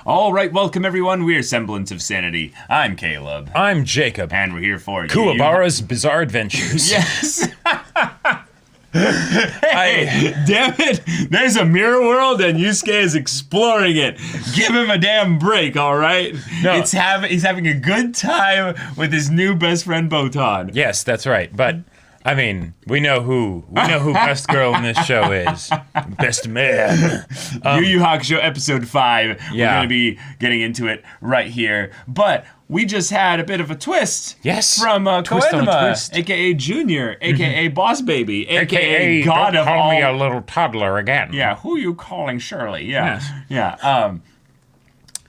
All right, welcome everyone. We're Semblance of Sanity. I'm Caleb. I'm Jacob. And we're here for Kuwabara's Bizarre Adventures. Yes. Hey, damn it. There's a mirror world and Yusuke is exploring it. Give him a damn break, all right? No. He's having a good time with his new best friend Botan. Yes, that's right. But I mean, we know who best girl in this show is. Best man. Yu Yu Hakusho episode 5. Yeah. We're going to be getting into it right here. But we just had a bit of a twist. Yes. From Twist on a Koenma, twist. a.k.a. Junior, a.k.a. Boss Baby, a.k.a. God of call all... me a little toddler again. Yeah, who are you calling Shirley? Yeah. Yes. Yeah.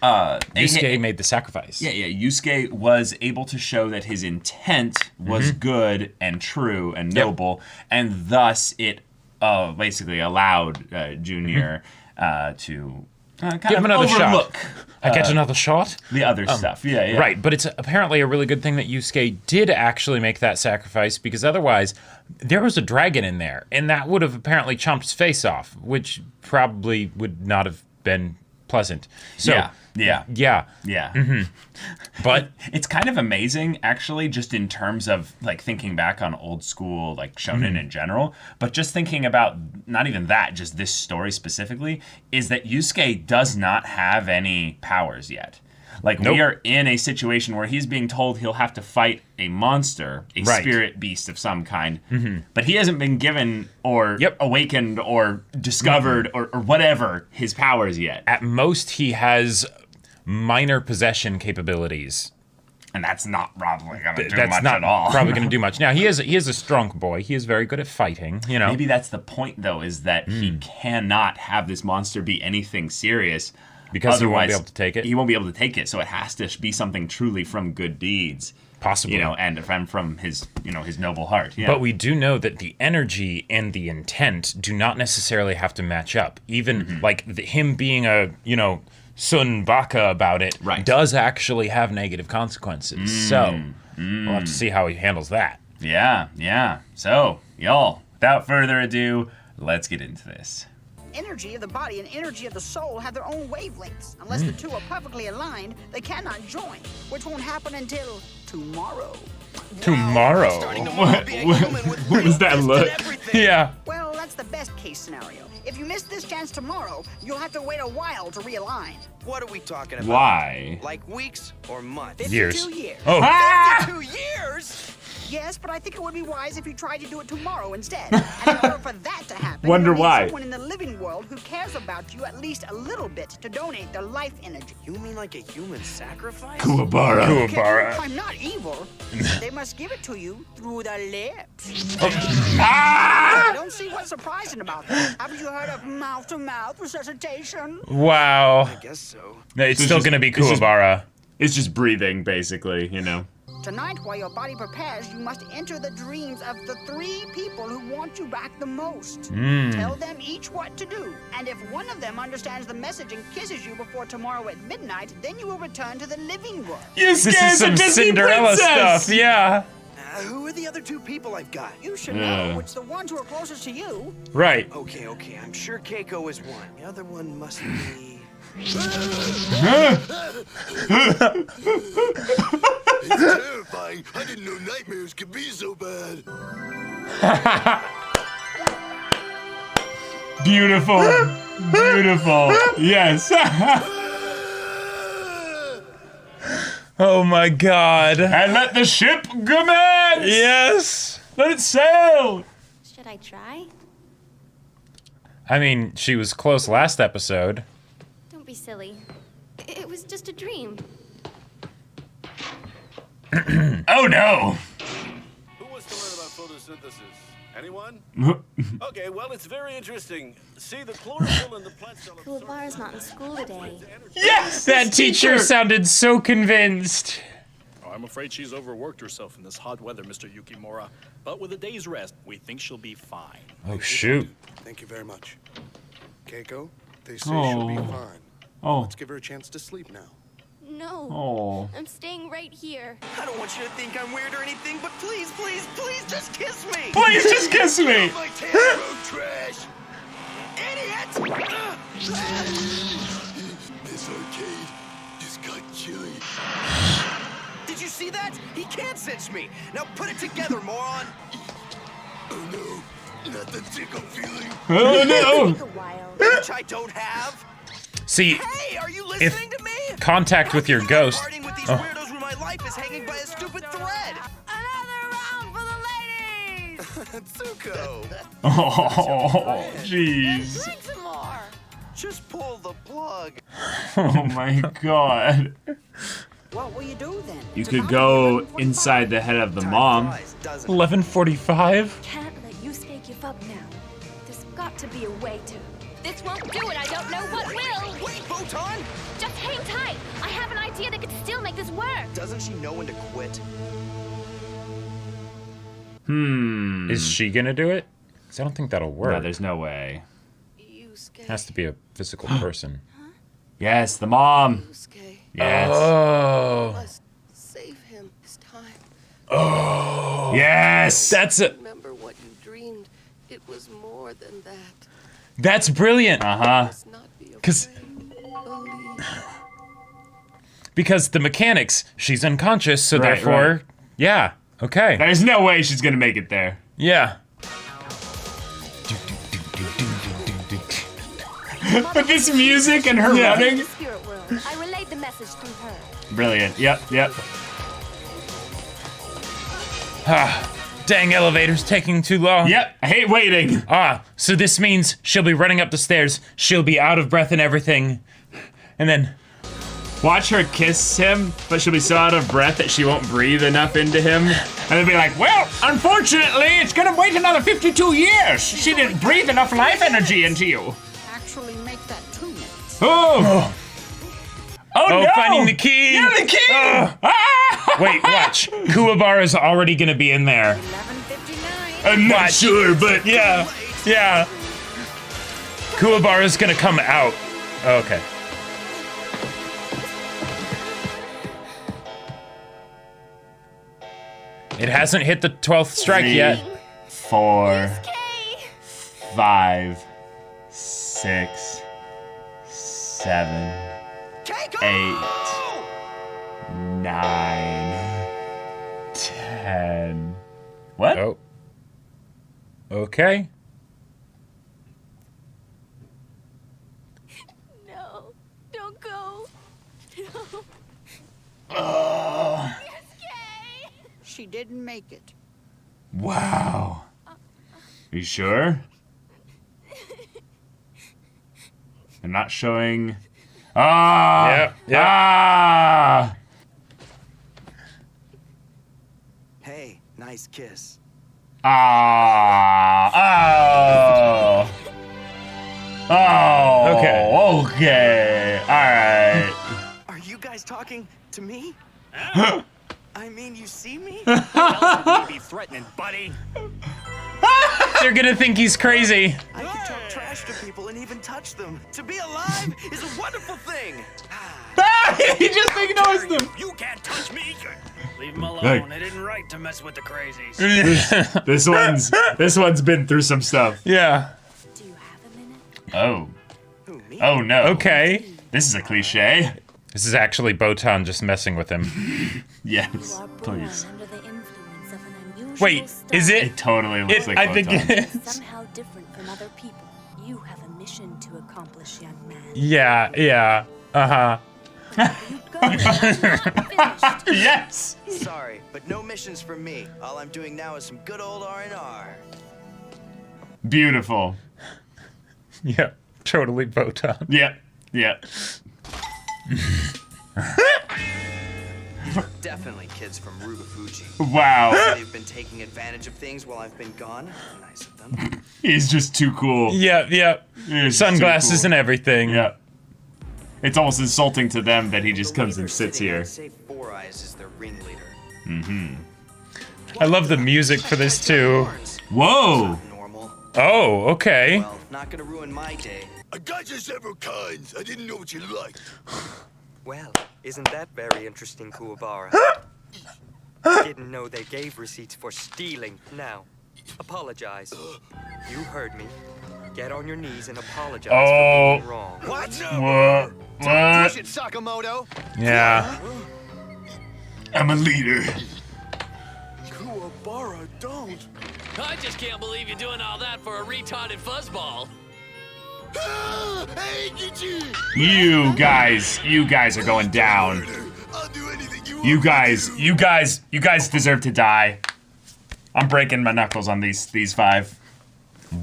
Yusuke made the sacrifice. Yeah. Yusuke was able to show that his intent was good and true and noble, and thus it basically allowed Junior to kind Give of him another overlook shot. I get another shot? the other stuff. Yeah. Right, but it's apparently a really good thing that Yusuke did actually make that sacrifice, because otherwise there was a dragon in there, and that would have apparently chomped his face off, which probably would not have been pleasant. So, Yeah. But It's kind of amazing, actually, just in terms of like thinking back on old school like shonen in general, but just thinking about not even that, just this story specifically, is that Yusuke does not have any powers yet. Like, we are in a situation where he's being told he'll have to fight a monster, a spirit beast of some kind, but he hasn't been given or awakened or discovered or whatever his powers yet. at most he has minor possession capabilities. And that's not probably going to do That's much not at all. probably going to do much. Now, he is a strong boy. He is very good at fighting, you know. Maybe that's the point, though, is that he cannot have this monster be anything serious. Because he won't Otherwise, be able to take it? He won't be able to take it, so it has to be something truly from good deeds. Possibly. And from his, his noble heart. Yeah. But we do know that the energy and the intent do not necessarily have to match up. Even him being a, Sun Baka about it does actually have negative consequences. So we'll have to see how he handles that. Yeah. So, y'all, without further ado, let's get into this. Energy of the body and energy of the soul have their own wavelengths. Unless the two are perfectly aligned, they cannot join, which won't happen until tomorrow. Tomorrow? What was that look? Yeah. Well, that's the best case scenario. If you miss this chance tomorrow, you'll have to wait a while to realign. What are we talking about? Why? Like weeks or months? 52 years. Oh. 2 years? Yes, but I think it would be wise if you tried to do it tomorrow instead. And in order for that to happen, Wonder you need why. someone in the living world who cares about you at least a little bit to donate their life energy. You mean like a human sacrifice? Kuwabara. Kuwabara. I'm not evil. They must give it to you through the lips. Ah! I don't see what's surprising about that. Haven't you heard of mouth-to-mouth resuscitation? Wow. I guess so. It's So still it's going to be just- Kuwabara. It's just breathing, basically, Tonight, while your body prepares, you must enter the dreams of the 3 people who want you back the most. Tell them each what to do. And if one of them understands the message and kisses you before tomorrow at midnight, then you will return to the living world. This This is some Cinderella stuff, yeah. Who are the other 2 people I've got? You should know which the ones who are closest to you. Right. Okay. I'm sure Keiko is one. The other one must be... It's terrifying. I didn't know nightmares could be so bad. Beautiful. Yes. Oh my god. And let the ship commence. Yes. Let it sail. Should I try? I mean, she was close last episode. Don't be silly. It was just a dream. Oh no. Who wants to learn about photosynthesis? Anyone? Okay, well, it's very interesting. See, the chlorophyll in the plant cell... Kuwabara's not in school today. Yes. That teacher sounded so convinced. Oh, I'm afraid she's overworked herself in this hot weather, Mr. Yukimura. But with a day's rest, we think she'll be fine. Oh, shoot. Thank you very much. Keiko, they say she'll be fine. Let's give her a chance to sleep now. No. Oh. I'm staying right here. I don't want you to think I'm weird or anything, but please, just kiss me! Please just kiss me. My tail road trash. Idiot! This This arcade just got chilly. Did you see that? He can't cinch me. Now put it together, moron. Oh no, not the tickle feeling. Oh no! Which I don't have. See, Hey, are you listening to me? contact with your ghost. Partying with these weirdos when my life is hanging by a stupid thread. Another round for the ladies! Tsuko. Oh, jeez. Drink some more! Just pull the plug. Oh my god. What will you do then? You It's could about go 11:45. inside the head of the mom. 11:45. Can't let Yusuke give up now. There's got to be a way to. This won't do it. I don't know what will. Wait, Botan! Just hang tight. I have an idea that could still make this work. Doesn't she know when to quit? Is she gonna do it? 'Cause I don't think that'll work. No, there's no way. Yusuke. Has to be a physical person. Yes, the mom. Yusuke. Yes. Oh. Must save him this time. Oh. Yes. That's it. Remember what you dreamed. It was more than that. That's brilliant. Uh-huh. Must not be Because believe. because the mechanics, she's unconscious, so Right, therefore, right. yeah. Okay. There's no way she's gonna make it there. Yeah. But this music and her running. The spirit world. I relayed the message through her. Brilliant. Yep, yep. Dang elevator's taking too long. Yep, I hate waiting. So this means she'll be running up the stairs. She'll be out of breath and everything. And then Watch her kiss him, but she'll be so out of breath that she won't breathe enough into him. And they'll be like, well, unfortunately, it's gonna wait another 52 years. She didn't breathe enough life energy into you. Actually make that 2 minutes. Oh! Oh, no! finding the key! Yeah, the key! Wait, watch. Kuwabara's already gonna be in there. 11:59. I'm not sure, but Yeah, yeah. Kuwabara's gonna come out. Okay. It hasn't hit the 12th strike yet. 4, 5, 6, 7, 8, 9, 10. What? Oh. Okay. No, don't go. She didn't make it. Wow. Are you sure? They're not showing. Ah! Yep, yep. Ah! Hey, nice kiss. Ah! Oh! Oh! Okay. Okay. All right. Are you guys talking to me? I mean, you see me? Be threatening, buddy. They're gonna think he's crazy. I can talk trash to people and even touch them. To be alive is a wonderful thing. He just ignores them. You can't touch me. Leave him alone. Hey. They didn't write to mess with the crazies. This one's been through some stuff. Yeah. Do you have a minute? Oh. Who, me? Oh no. Okay. This is a cliche. This is actually Botan just messing with him. Yes, You are born please. under the influence of an unusual Wait, is star. It totally looks like I think Botan. it is. Somehow different from other people. You have a mission to accomplish, young man. Yeah, yeah. Uh-huh. You go. I'm not finished. Yes. Sorry, but no missions for me. All I'm doing now is some good old R&R. Beautiful. Yeah, totally Botan. Yep. Yep. Definitely kids from Rugafuji. Wow. They've been taking advantage of things while I've been gone. Nice of them. He's just too cool. Yeah, yeah. He's just Sunglasses too and everything. cool. Yeah. It's almost insulting to them that he just comes and Believer sits sitting here. on Safe Four Eyes is their ringleader. I love the music for this too. Whoa. Normal. Oh, okay. Well, not gonna ruin my day. I got you several kinds. I didn't know what you liked. Well, isn't that very interesting, Kuwabara? Didn't know they gave receipts for stealing. Now, apologize. You heard me. Get on your knees and apologize for being wrong. What? Whoa. Don't push it, Sakamoto. Yeah. I'm a leader. Kuwabara, don't. I just can't believe you're doing all that for a retarded fuzzball. You guys are going down. You guys deserve to die. I'm breaking my knuckles on these 5.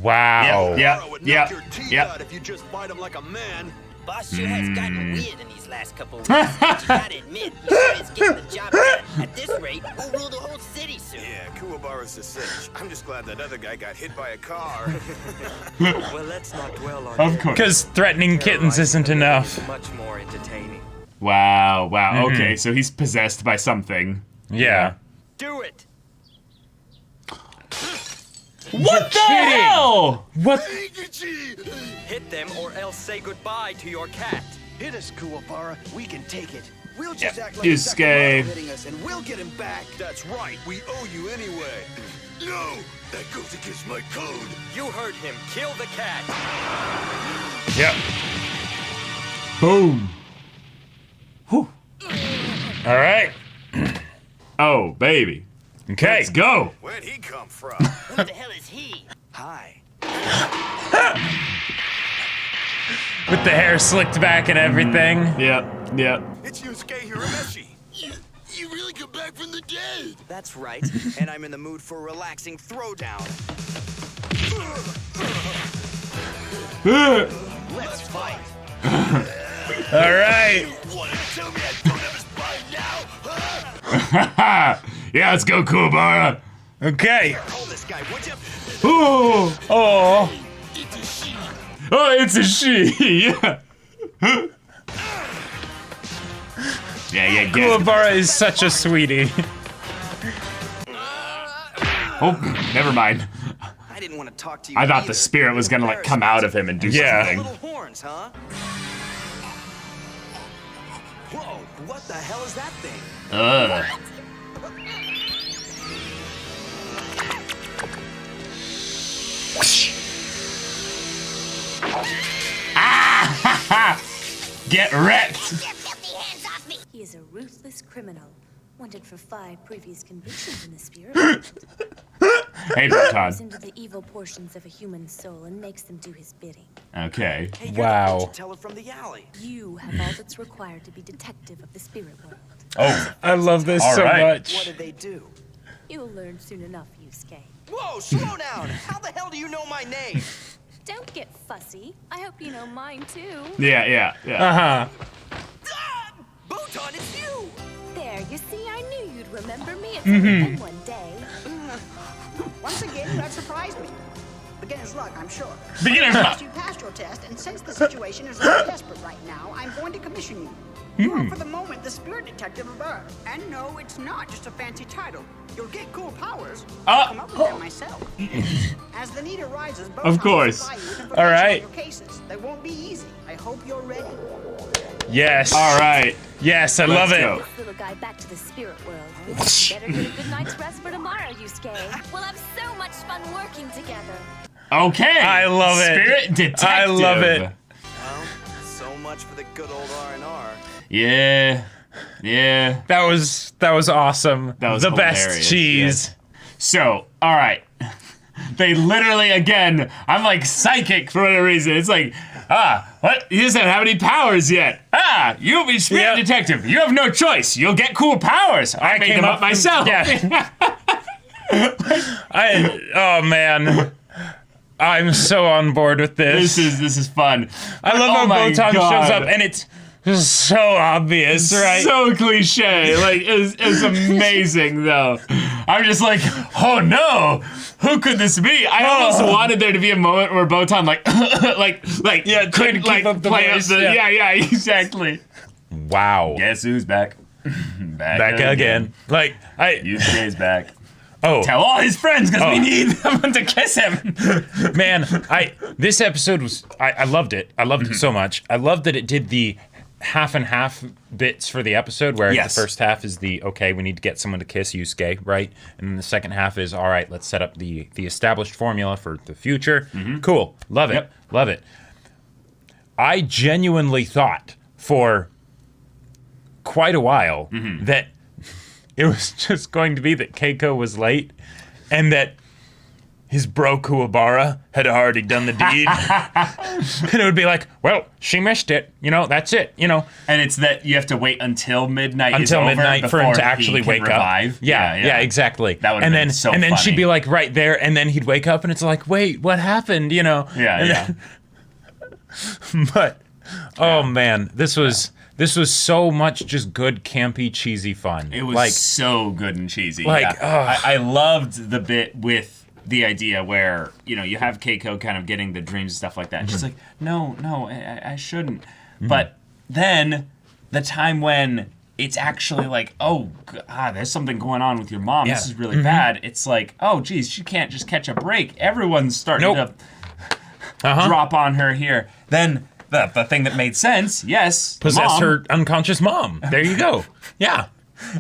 Wow. Yeah. If you just fight him like a man. Boss sure has gotten weird in these last couple weeks. But you gotta admit, he sure is getting the job done. At this rate, we'll rule the whole city soon. Yeah, Kuwabara's the cinch. I'm just glad that other guy got hit by a car. Well, let's not dwell on Of it. course. Because threatening kittens isn't enough. Much more entertaining. Wow. Okay, so he's possessed by something. Yeah. Do it. What the hell? What? Hit them or else say goodbye to your cat. Hit us, Kuwabara. We can take it. We'll just act like Yusuke. Sakamoto hitting us, and we'll get him back. That's right. We owe you anyway. No! That goes against my code. You heard him. Kill the cat. Yep. Boom. All right. Oh, baby. Okay. Let's go. Where'd he come from? Who the hell is he? Hi. With the hair slicked back and everything. Yep. It's Yusuke Hirameshi. You really come back from the dead. That's right. And I'm in the mood for a relaxing throwdown. Let's fight. All right. You wanna tell me I don't have a spine now? Huh? Yeah, let's go, Kuwabara. Okay. Hold this guy, would you? Ooh. Oh. It's a she. Oh, it's a she. Yeah. Yeah. Kuwabara is such a sweetie. Oh, never mind. I didn't want to talk to you. I thought either. the spirit was gonna like come out of him and do something. Little horns, huh? Whoa! What the hell is that thing? Ugh. Ah! Get wrecked. He is a ruthless criminal, wanted for 5 previous convictions in the spirit world. Hey, Goes Botan. into the evil portions of a human soul and makes them do his bidding. Okay. Hey, you're the Wow. fortune teller from the alley. You have all that's required to be detective of the spirit world. Oh, I love this All so right. What much. did they do? You'll learn soon enough, Yusuke. Whoa! Slow down! How the hell do you know my name? Don't get fussy. I hope you know mine too. yeah. Uh-huh. Ah! Botan, it's you! There, you see, I knew you'd remember me at some event one day. Once again, you have surprised me. Beginner's luck, I'm sure. Beginner's luck. You passed your test, and since the situation is really desperate right now, I'm going to commission you. You are, for the moment, the spirit detective of Earth. And no, it's not just a fancy title. You'll get cool powers. I'll come up with them myself. As the need arises, both Of course. All right. Your cases. They won't be easy. I hope you're ready. Yes. All right. Yes, I love it. go. This little guy back to the spirit world. You better get a good night's rest for tomorrow, Yusuke. We'll have so much fun working together. Okay. I love it. Spirit detective. I love it. Well, so much for the good old R&R. Yeah. That was awesome. That was the hilarious, best cheese. yes. So, all right. They literally, again, I'm like psychic for whatever reason. It's like, what? He doesn't have any powers yet. You'll be spirit detective. You have no choice. You'll get cool powers. I made them up myself. Yeah. Oh man. I'm so on board with this. This is fun. I love how Botan shows up and it's so obvious, right? So cliche. Like, it's amazing, though. I'm just like, oh no, who could this be? I almost wanted there to be a moment where Botan, couldn't keep up the voice. Yeah, exactly. Wow. Guess who's back? Back again. Like, Yusuke's back. Oh. Tell all his friends because we need someone to kiss him. Man, this episode was, I loved it. I loved it so much. I loved that it did the half and half bits for the episode where the first half is okay, we need to get someone to kiss Yusuke, right? And then the second half is, all right, let's set up the established formula for the future. Cool. Love it. Love it. I genuinely thought for quite a while Mm-hmm. that it was just going to be that Keiko was late and that his bro Kuwabara had already done the deed. And it would be like, well, she missed it. You know, that's it, you know. And it's that you have to wait until midnight for him to actually wake revive. up. Yeah, exactly. That would have been so And then funny. she'd be like right there, and then he'd wake up, and it's like, wait, what happened? You know? Yeah. But, oh man, this was so much just good, campy, cheesy fun. It was like, so good and cheesy. Like, I loved the bit with the idea where, you know, you have Keiko kind of getting the dreams and stuff like that. And she's like, no, I shouldn't. But then the time when it's actually like, oh, God, there's something going on with your mom. Yeah. This is really bad. It's like, oh, geez, she can't just catch a break. Everyone's starting to drop on her here. Then the thing that made sense, yes, possess mom. her unconscious mom. There you go. Yeah.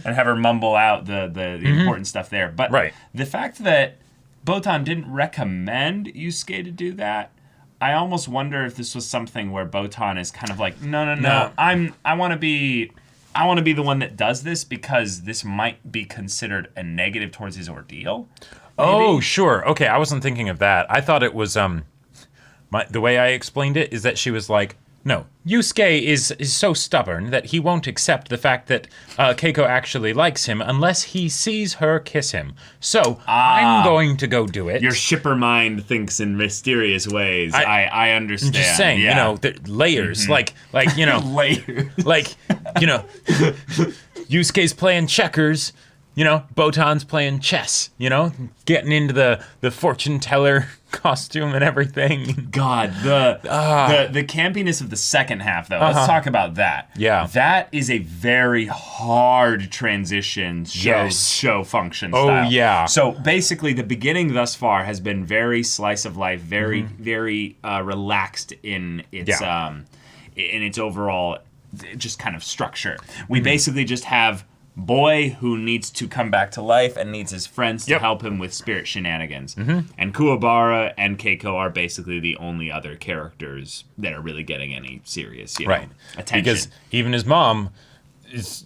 And have her mumble out the important stuff there. But the fact that Botan didn't recommend Yusuke to do that, I almost wonder if this was something where Botan is kind of like, no. I want to be the one that does this because this might be considered a negative towards his ordeal. Maybe? Oh, sure. Okay, I wasn't thinking of that. I thought it was the way I explained it is that she was like, no, Yusuke is so stubborn that he won't accept the fact that Keiko actually likes him unless he sees her kiss him. So I'm going to go do it. Your shipper mind thinks in mysterious ways. I understand. I'm just saying, you know, the layers, like you know, layers, like you know, Yusuke's playing checkers. You know, Botan's playing chess, you know, getting into the fortune teller costume and everything. God, the campiness of the second half, though. Let's talk about that. Yeah. That is a very hard transition show function style. Oh, yeah. So basically, the beginning thus far has been very slice of life, very, very relaxed in its overall just kind of structure. We basically just have boy who needs to come back to life and needs his friends to help him with spirit shenanigans. And Kuwabara and Keiko are basically the only other characters that are really getting any serious attention. Because even his mom is...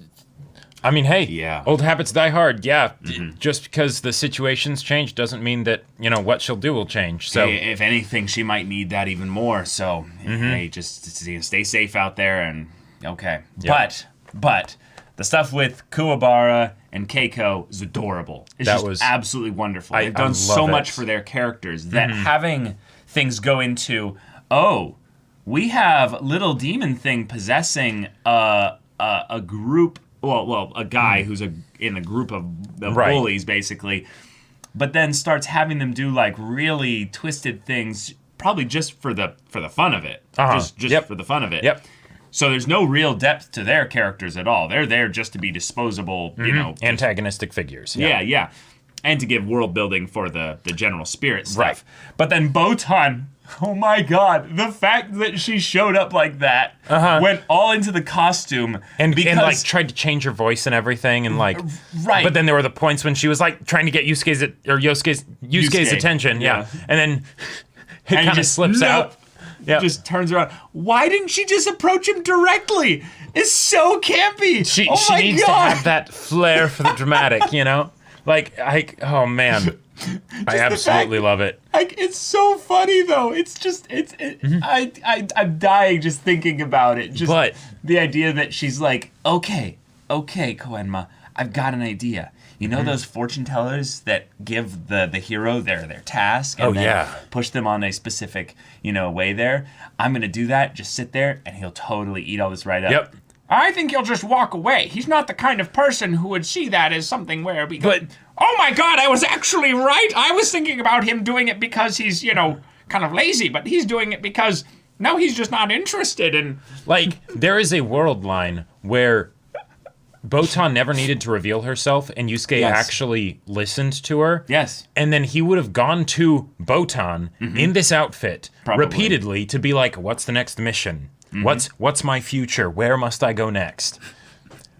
I mean, hey, old habits die hard. Yeah, just because the situation's changed doesn't mean that, you know, what she'll do will change. So if anything, she might need that even more. So, hey, just stay safe out there and... Okay. Yep. But the stuff with Kuwabara and Keiko is adorable. It's just absolutely wonderful. They've done so much for their characters that having things go into, we have little demon thing possessing a group, a guy who's in a group of bullies, basically, but then starts having them do like really twisted things, probably just for the fun of it. Just for the fun of it. Yep. So there's no real depth to their characters at all. They're there just to be disposable, you know. Antagonistic figures. Yeah. And to give world building for the general spirit stuff. Right. But then Botan, oh my God, the fact that she showed up like that, went all into the costume. And like tried to change her voice and everything and like... Right. But then there were the points when she was like trying to get Yusuke's attention. Yeah. And then it kind of slips out. Yep. Just turns around. Why didn't she just approach him directly? It's so campy. She needs to have that flair for the dramatic, you know? Oh man. I absolutely love it. It's so funny though. It's just I'm dying just thinking about it. But the idea that she's like, okay, Koenma, I've got an idea. You know those fortune tellers that give the hero their task and then push them on a specific, way there? I'm going to do that. Just sit there and he'll totally eat all this right up. Yep. I think he'll just walk away. He's not the kind of person who would see that as something where oh my God, I was actually right. I was thinking about him doing it because he's, kind of lazy, but he's doing it because no, he's just not interested in... there is a world line where Botan never needed to reveal herself, and Yusuke actually listened to her. Yes. And then he would have gone to Botan in this outfit repeatedly to be like, what's the next mission? What's my future? Where must I go next?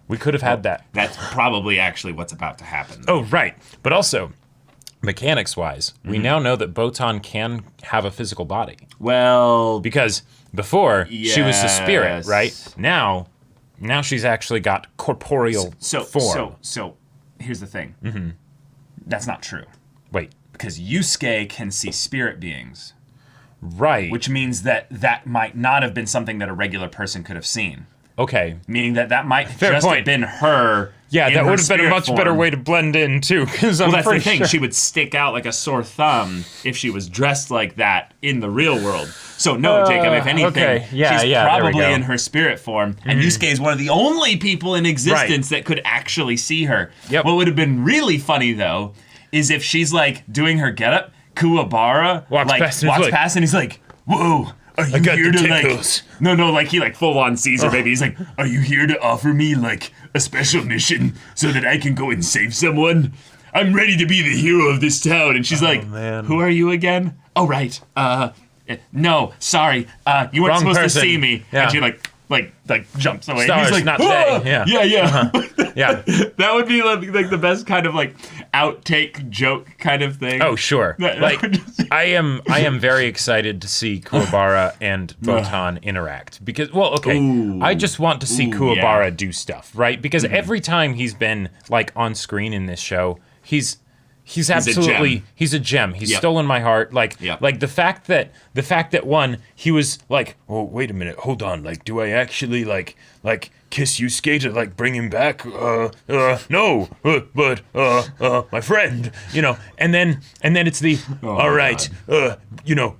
We could have had that. That's probably actually what's about to happen. Oh, right. But also, mechanics-wise, we now know that Botan can have a physical body. Well, because before she was a spirit, right? Now she's actually got corporeal form. So here's the thing. That's not true. Wait. Because Yusuke can see spirit beings. Right. Which means that might not have been something that a regular person could have seen. Okay. Meaning that might have been her. Yeah, that would have been a much better way to blend in, too. Because that's the thing. She would stick out like a sore thumb if she was dressed like that in the real world. So, no, Jacob, if anything, she's probably in her spirit form. And Yusuke is one of the only people in existence that could actually see her. Yep. What would have been really funny, though, is if she's, like, doing her getup, Kuwabara walks past and he's like, whoa. Are you here to like? No, like he like full on Caesar baby. He's like, are you here to offer me like a special mission so that I can go and save someone? I'm ready to be the hero of this town. And she's like, man. Who are you again? Oh right. No, sorry. You weren't supposed to see me. Yeah. And she like jumps away. Stars, and he's like, not today. Yeah. Yeah. That would be like the best kind of like outtake joke kind of thing. Oh sure. Like I am very excited to see Kuwabara and Botan interact because I just want to see Kuwabara do stuff, right? Because every time he's been like on screen in this show, he's absolutely he's a gem. He's stolen my heart. Like the fact that one, he was like, oh wait a minute, hold on, like do I actually like kiss Yusuke to like bring him back? No, but my friend, you know. And then it's the all right,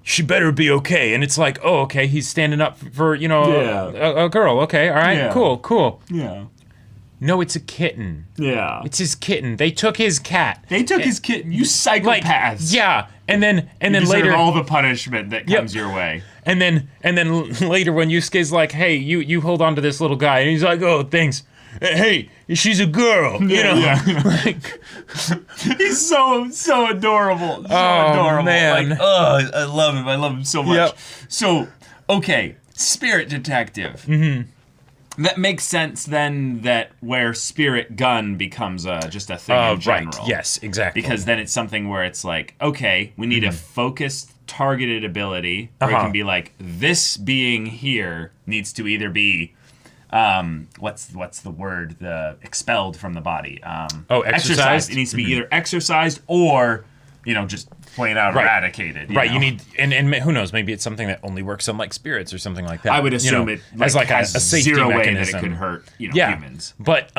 she better be okay. And it's like, oh okay, he's standing up for a girl. Okay, all right, cool. Yeah. No, it's a kitten. Yeah. It's his kitten. They took his cat. They took his kitten. You psychopaths. Yeah. And then later all the punishment that comes your way. And then later when Yusuke's like, "Hey, you hold on to this little guy." And he's like, "Oh, thanks. Hey, she's a girl." You know. Yeah. Like he's so adorable. So adorable. Man. Like, I love him. I love him so much. Yep. So, okay, Spirit Detective. That makes sense then that where Spirit Gun becomes just a thing in general. Right, yes, exactly. Because then it's something where it's like, okay, we need a focused, targeted ability where it can be like, this being here needs to either be, what's the word? The expelled from the body. Exercised? It needs to be either exercised or, just plain out eradicated. Right, you need, and who knows, maybe it's something that only works on like spirits or something like that. I would assume it as like has a safety zero mechanism. way that it could hurt humans. But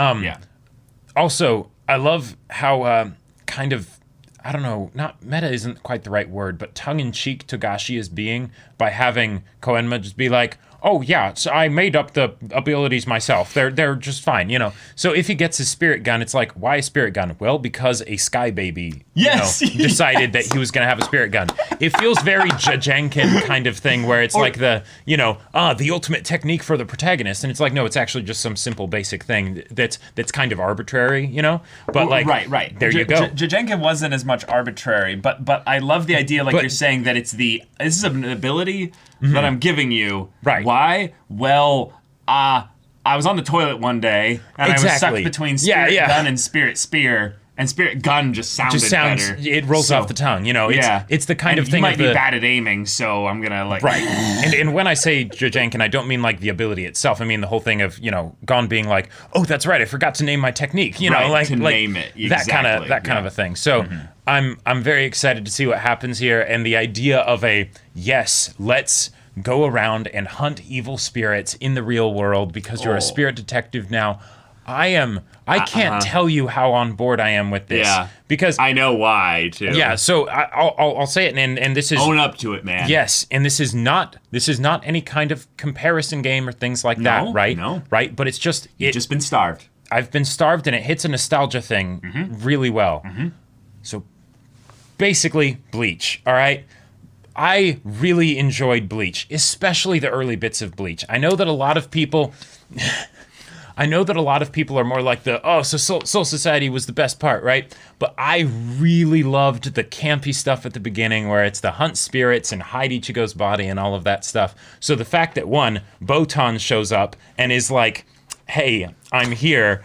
also, I love how kind of, I don't know, not meta isn't quite the right word, but tongue-in-cheek Togashi is being by having Koenma just be like, oh yeah, so I made up the abilities myself. They're just fine, So if he gets his spirit gun, it's like, why a spirit gun? Well, because a sky baby decided that he was gonna have a spirit gun. It feels very Jajanken kind of thing where it's like the ultimate technique for the protagonist, and it's like, no, it's actually just some simple basic thing that's kind of arbitrary, But like right. There you go. Jajanken wasn't as much arbitrary, but I love the idea, like you're saying, that this is an ability that I'm giving you. Right. Why? Well, I was on the toilet one day, and I was stuck between Spirit Gun and Spirit Spear, and Spirit Gun just sounded better. It rolls off the tongue, It's the kind of thing. You might be bad at aiming, so I'm gonna like. Right. and when I say Jajanken, I don't mean like the ability itself. I mean the whole thing of Gon being like, oh, that's right, I forgot to name my technique. Name it. Exactly. That kind of a thing. So I'm very excited to see what happens here, and the idea of let's go around and hunt evil spirits in the real world because you're a spirit detective now. I can't tell you how on board I am with this. Yeah. Because I know why too. Yeah, so I'll say it, and this is own up to it, man. Yes, and this is not any kind of comparison game or things like that, right? No. Right? But it's just You've just been starved. I've been starved, and it hits a nostalgia thing really well. So basically, Bleach, all right? I really enjoyed Bleach, especially the early bits of Bleach. I know that a lot of people are more like so Soul Society was the best part, right? But I really loved the campy stuff at the beginning where it's the hunt spirits and hide Ichigo's body and all of that stuff. So the fact that Botan shows up and is like, hey, I'm here,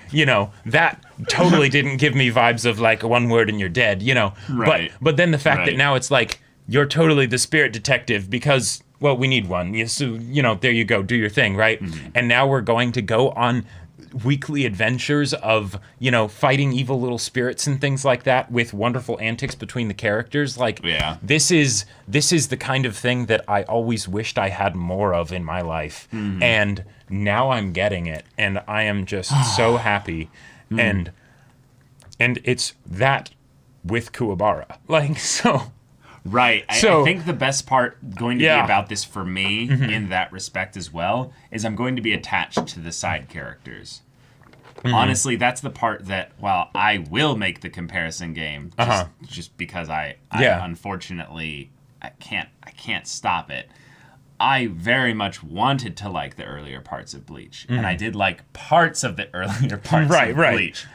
that totally didn't give me vibes of like one word and you're dead, Right. But then the fact that Right. now it's like you're totally the spirit detective because, well, we need one. So, there you go, do your thing, right? And now we're going to go on weekly adventures of, fighting evil little spirits and things like that with wonderful antics between the characters. Like, this is the kind of thing that I always wished I had more of in my life. And now I'm getting it, and I am just so happy. And it's that with Kuwabara. Like, so... Right. I think the best part going to be about this for me in that respect as well is I'm going to be attached to the side characters. Honestly, that's the part that, while I will make the comparison game just because I unfortunately I can't stop it. I very much wanted to like the earlier parts of Bleach, and I did like parts of the earlier parts of Bleach.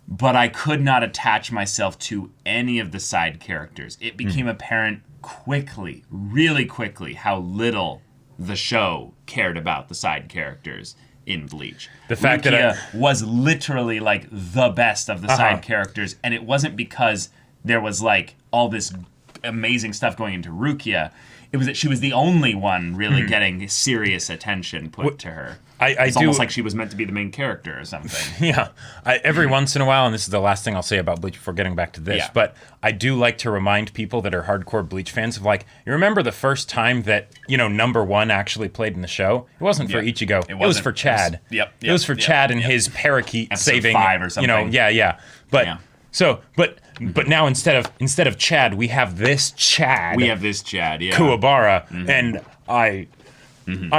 But I could not attach myself to any of the side characters. It became apparent quickly, really quickly, how little the show cared about the side characters in Bleach. The fact that was literally like the best of the side characters, and it wasn't because there was like all this amazing stuff going into Rukia. It was that she was the only one really getting serious attention put to her. It's almost like she was meant to be the main character or something. Every once in a while, and this is the last thing I'll say about Bleach before getting back to this, but I do like to remind people that are hardcore Bleach fans of like, you remember the first time that, number one actually played in the show? It wasn't for Ichigo. It was for Chad. It was for Chad and his parakeet Episode saving 5 or something. But now instead of Chad, we have this Chad. Kuwabara, and I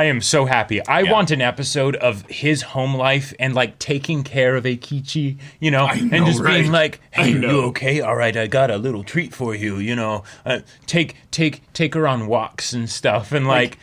am so happy. I want an episode of his home life and like taking care of Eikichi, and just being like, "Hey, are you okay? All right, I got a little treat for you, take her on walks and stuff, and like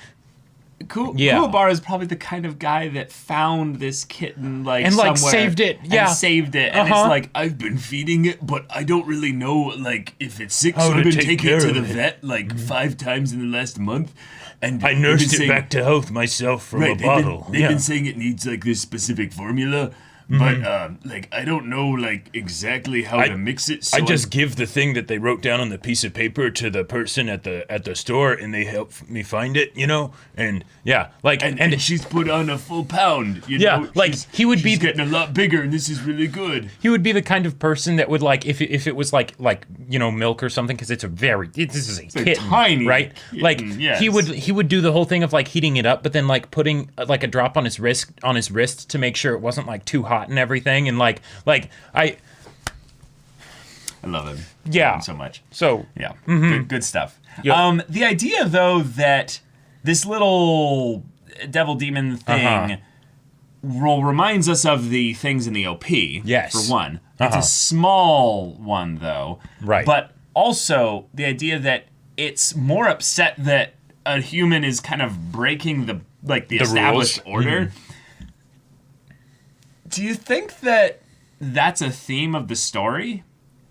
Kuwabara is probably the kind of guy that found this kitten and somewhere saved it, and it's like, I've been feeding it, but I don't really know like if it's sick, so I've been taking it to the vet like 5 times in the last month. And I nursed it back to health myself from a bottle. They've been saying it needs like this specific formula, but like I don't know like exactly how to mix it. So I just give the thing that they wrote down on the piece of paper to the person at the store, and they help me find it, And and she's put on a full pound. He would be getting a lot bigger, and this is really good. He would be the kind of person that would like if it was like milk or something, because this is a kitten, tiny right? Kitten, like yes. he would do the whole thing of like heating it up, but then like putting like a drop on his wrist to make sure it wasn't like too hot and everything, and like I love him. Yeah, love him so much. So good stuff. Yep. The idea though that this little devil demon thing reminds us of the things in the OP. Yes, for one, it's a small one though, right? But also the idea that it's more upset that a human is kind of breaking the established order. Do you think that that's a theme of the story?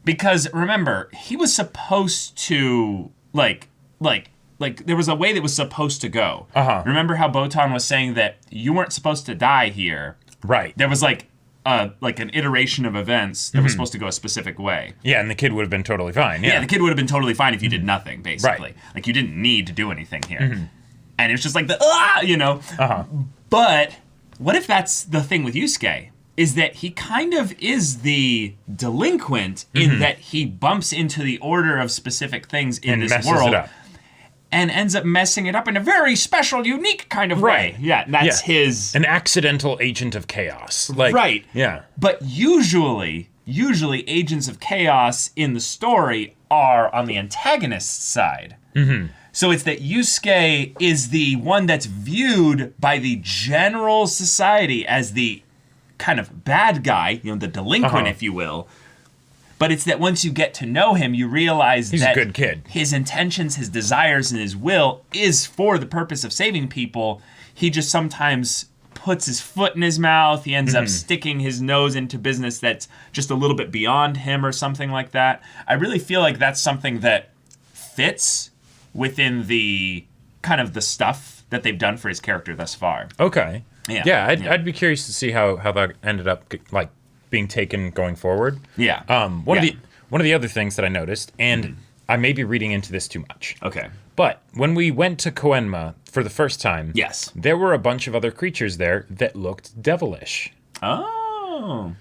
Because remember, he was supposed to like there was a way that was supposed to go. Remember how Botan was saying that you weren't supposed to die here? Right. There was like an iteration of events that was supposed to go a specific way. Yeah, and the kid would have been totally fine. Yeah, the kid would have been totally fine if you did nothing, basically. Right. Like you didn't need to do anything here. And it was just like But what if that's the thing with Yusuke? Is that he kind of is the delinquent in that he bumps into the order of specific things in this world and ends up messing it up in a very special, unique kind of way. Yeah, that's his... An accidental agent of chaos. Right. Yeah. But usually agents of chaos in the story are on the antagonist's side. So it's that Yusuke is the one that's viewed by the general society as the kind of bad guy, the delinquent, if you will. But it's that once you get to know him, you realize he's that a good kid. His intentions, his desires, and his will is for the purpose of saving people. He just sometimes puts his foot in his mouth. He ends up sticking his nose into business that's just a little bit beyond him or something like that. I really feel like that's something that fits within the kind of the stuff that they've done for his character thus far. Okay. Yeah, I'd be curious to see how that ended up like being taken going forward. Yeah. One of the other things that I noticed, and I may be reading into this too much. Okay. But when we went to Kenmore for the first time, yes, there were a bunch of other creatures there that looked devilish. Oh.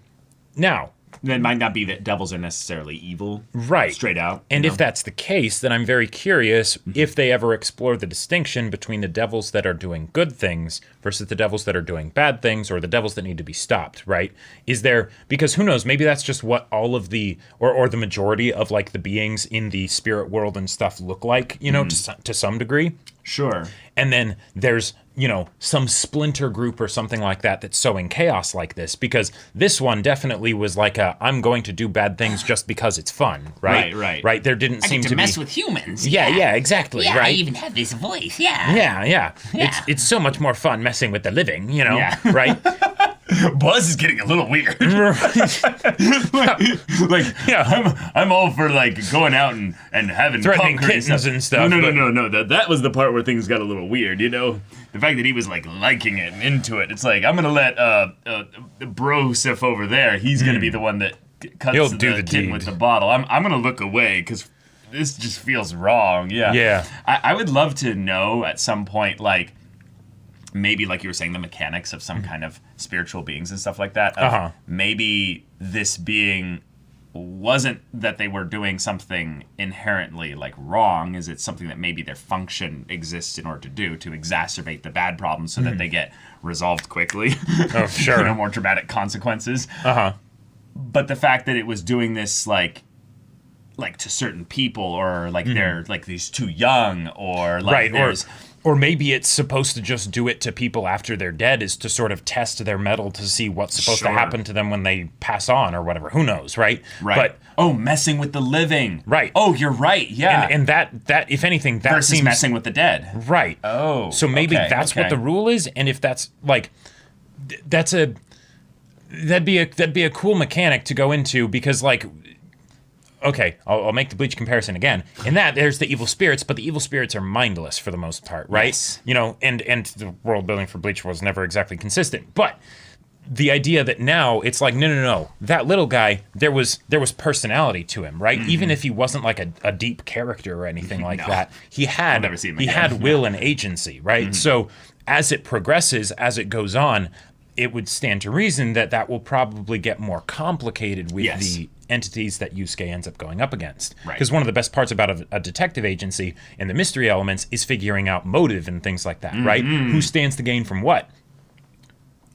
Now, that might not be that devils are necessarily evil. Right. Straight out. And if that's the case, then I'm very curious if they ever explore the distinction between the devils that are doing good things versus the devils that are doing bad things, or the devils that need to be stopped, right? Is there, because who knows, maybe that's just what all of the, or the majority of like the beings in the spirit world and stuff look like, you know, to some degree. Sure. And then there's, you know, some splinter group or something like that that's sowing chaos like this, because this one definitely was like I'm going to do bad things just because it's fun, right? Right. There didn't seem to mess be with humans. Yeah, exactly. Yeah, right. I even have this voice. Yeah. Yeah. It's so much more fun messing with the living, you know, right? Buzz is getting a little weird. I'm all for like going out and having threatening kittens and stuff. No. That was the part where things got a little weird. You know, the fact that he was like liking it and into it. It's like I'm gonna let Brosif over there. He's gonna be the one that cuts the kitten with the bottle. I'm gonna look away because this just feels wrong. Yeah. I would love to know at some point, like, maybe like you were saying, the mechanics of some kind of spiritual beings and stuff like that. Maybe this being wasn't that they were doing something inherently like wrong. Is it something that maybe their function exists in order to do, to exacerbate the bad problems so that they get resolved quickly? Oh, sure. You know, more dramatic consequences. But the fact that it was doing this like to certain people, or like they're like these too young, or like or maybe it's supposed to just do it to people after they're dead, is to sort of test their mettle to see what's supposed to happen to them when they pass on or whatever. Who knows, right? But messing with the living. Right. Oh, you're right. Yeah. And that if anything, that versus seems messing with the dead. Right. Oh. So maybe that's what the rule is, and if that's like that'd be a cool mechanic to go into, because like, okay, I'll make the Bleach comparison again. In that, there's the evil spirits, but the evil spirits are mindless for the most part, right? Yes. You know, and the world building for Bleach was never exactly consistent. But the idea that now it's like, no, that little guy, there was personality to him, right? Even if he wasn't like a deep character or anything like that, he had will and agency, right? So as it progresses, as it goes on, it would stand to reason that will probably get more complicated with the entities that Yusuke ends up going up against. Because one of the best parts about a detective agency and the mystery elements is figuring out motive and things like that, right? Who stands to gain from what?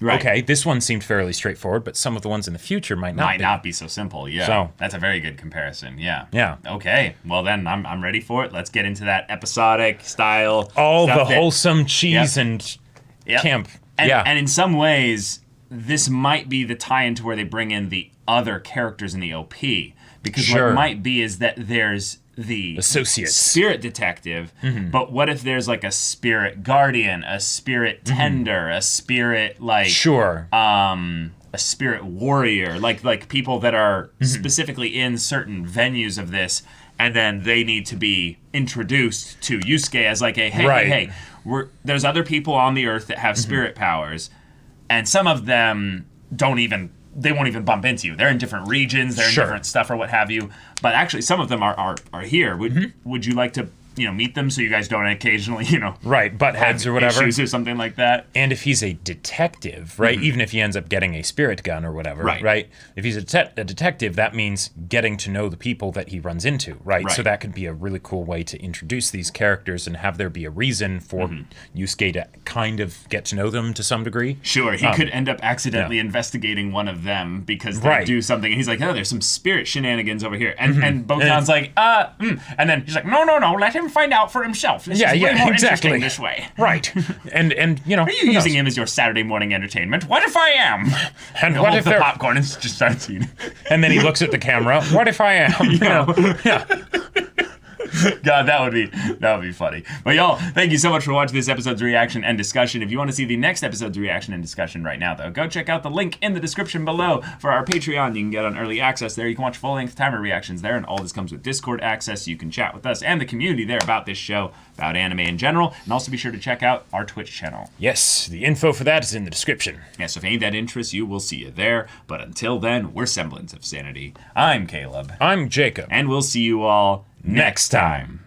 Right. Okay, this one seemed fairly straightforward, but some of the ones in the future might not be so simple. Yeah, so that's a very good comparison. Yeah. Okay, well then I'm ready for it. Let's get into that episodic style. All the wholesome cheese and camp. And in some ways, this might be the tie-in to where they bring in the other characters in the OP. Because what it might be is that there's the associate spirit detective, but what if there's like a spirit guardian, a spirit tender, a spirit like a spirit warrior, like people that are specifically in certain venues of this, and then they need to be introduced to Yusuke as like a hey, there's other people on the earth that have spirit powers, and some of them won't even bump into you. They're in different regions, they're in different stuff or what have you. But actually, some of them are here. Would you like to meet them so you guys don't occasionally butt heads or whatever, issues or something like that? And if he's a detective, right, even if he ends up getting a spirit gun or whatever, right? If he's a detective, that means getting to know the people that he runs into, right? So that could be a really cool way to introduce these characters and have there be a reason for Yusuke to kind of get to know them to some degree. Sure, he could end up accidentally investigating one of them because they do something, and he's like, oh, there's some spirit shenanigans over here, and Botan's like, and then he's like, no, let him find out for himself. This is way more interesting this way. Right. And are you using him as your Saturday morning entertainment? What if I am? And what if the popcorn and just starts eating? And then he looks at the camera. What if I am? God, that would be funny. But y'all, thank you so much for watching this episode's reaction and discussion. If you want to see the next episode's reaction and discussion right now, though, go check out the link in the description below for our Patreon. You can get on early access there. You can watch full-length timer reactions there, and all this comes with Discord access, so you can chat with us and the community there about this show, about anime in general, and also be sure to check out our Twitch channel. Yes, the info for that is in the description. Yeah, so if any of that interests you, we'll see you there. But until then, we're Semblance of Sanity. I'm Caleb. I'm Jacob. And we'll see you all next time.